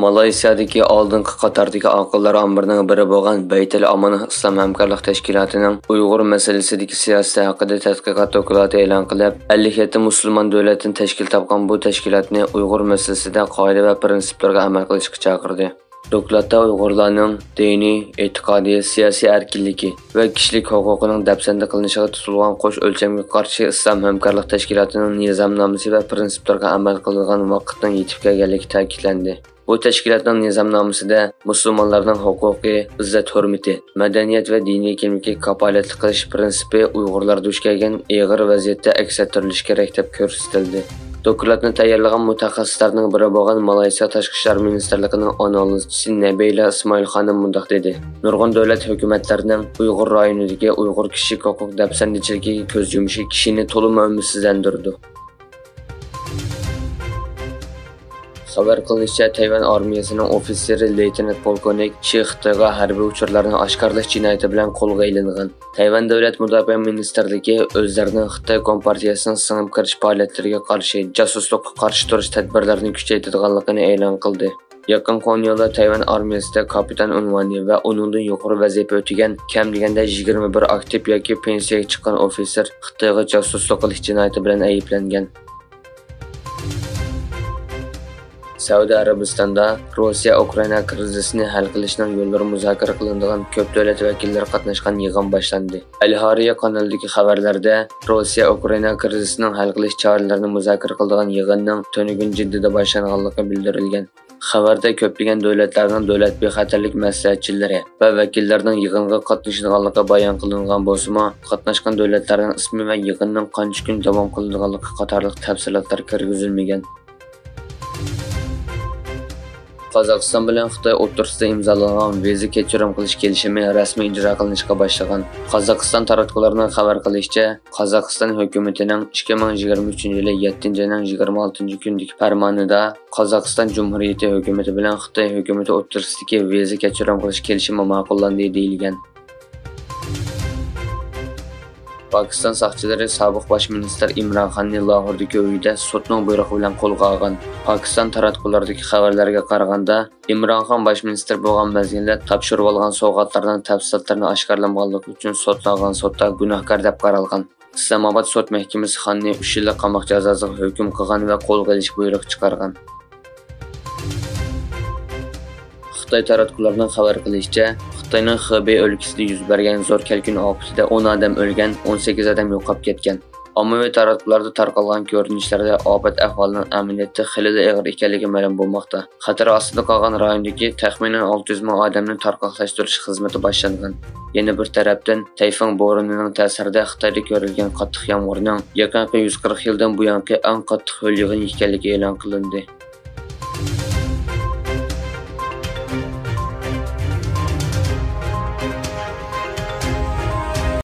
Malayziyadagi oldingi qatordagi aqllar ombirining biri bo'lgan Baytul Aman Islom hamkorlik tashkilotining Uyg'ur masalasidagi siyosat haqida tadqiqot doklati e'lon qilib, 57 musulmon davlatdan tashkil topgan bu tashkilotni Uyg'ur masalasida qoida va prinsiplarga amal qilishga chaqirdi. Dokladda Uyg'urlarning diniy, e'tiqodiy, siyosiy erkinligi va kishilik huquqining dafsanda qilinishiga tutilgan qo'sh o'lchamga qarshi Islom hamkorlik tashkilotining nizomnomasi va prinsiplarga amal qilgan vaqtning yetib kelganligi ta'kidlandi. Bu tashkilotning nizomnomasida musulmonlarning huquqi, izzat hurmati, madaniyat va diniy kimlikka kafolat qilish prinsipi Uyg'urlar duch kelgan og'ir vaziyatda aks ettirilishi kerak deb ko'rsatildi. Dokladni tayyorlagan mutaxassislarning biri bo'lgan Malayziya Tashqi ishlar ministrligining analizchisi Nabila Ismoil xonim mundaq dedi: Nurg'un davlat hukumatlarining Uyg'ur rayonidagi Uyg'ur kishilik huquq dafsandichiligiga ko'z yumishi kishini to'liq umidsizlantirdi. Xabar qilinishicha, Tayvan armiyasining ofitseri leytenant polkovnik Shi Xitoyga harbiy uchurlarni oshkorlash jinoyati bilan qo'lga ilingan. Tayvan davlat mudofaa ministrligi o'zlarining Xitoy kompartiyasining singib kirish faoliyatlariga qarshi josuslikqa qarshi turish tadbirlarini kuchaytirganligini e'lon qildi. Yaqin qo'nyolda Tayvan armiyasida kapitan unvoni va uningdan yuqori vazifa o'tagan kam deganda 21 aktiv yoki pensiyaga chiqqan ofitser Xitoyga josuslik qilish jinoyati bilan ayblangan. Saudiya Arabistonda Rossiya-Ukraina krizisini hal qilishning yo'llari muzokara qilinadigan ko'p davlat vakillari qatnashgan yig'in boshlandi. Al-Hariya kanalidagi xabarlarda Rossiya-Ukraina krizisining hal qilish choralarini muzokara qiladigan yig'inning to'nigun jiddida boshlanganligi bildirilgan. Xabarda ko'plagan davlatlarning davlat bexatarlik maslahatchilari va vakillarining yig'inga qatnashganligi bayon qilingan bo'lsa-mu, qatnashgan davlatlarning ismi va yig'inning qancha kun davom qilinadiganligi qatorliq tafsilotlar kirgizilmagan. Qozog'iston bilan Xitoy o'rtasida imzolangan viza kechirim qilish kelishimi rasmiy ijro qilinishga boshlagan. Qozog'iston taratqullarining xabar qilishicha, Qozog'iston hukumatining 2023-yil 7-oyning 26-kundagi farmonida Qozog'iston Jumhuriyati hukumati bilan Xitoy hukumati o'rtasidagi viza kechirim qilish kelishimi ma'qullandi deyilgan. Pakistan soqchilari sobiq bosh ministr Imron Xonni Lahordagi uyida sudning buyrug'i bilan qo'lga olgan. Pakistan taratqullaridagi xabarlarga qaraganda, Imron Xon bosh ministr bo'lgan mezgilda topshirib olgan sovg'atlarning tafsilotlarini oshkorlamaganligi uchun sudlangan sudda gunohkor deb qaralgan. Islamobod sud mahkamasi Xonni 3 yillik qamoq jazosiga hukm qilgan va qo'lga olish buyrug'i chiqargan. Xitoy taratqullarining xabar qilishicha, Xitoyning Xibey o'lkasida yuz bergan zo'r kelkin oqibatida 10 odam o'lgan, 18 odam yo'qolib ketgan. Ommaviy taratqularda tarqalgan ko'rinishlarda ofat ahvolining amaliyotda xilli og'ir ekanligi ma'lum bo'lmoqda. Xatar ostida qolgan rayondagi taxminan 600 ming odamni tarqatlashtirish xizmati boshlangan. Yana bir tarafdan, tayfun bo'ronining ta'sirida Xitoyda ko'rilgan qattiq yomg'irning yaqinqi 140 yildan buyongi eng qattiq ho'l yog'in ekanligi e'lon qilindi.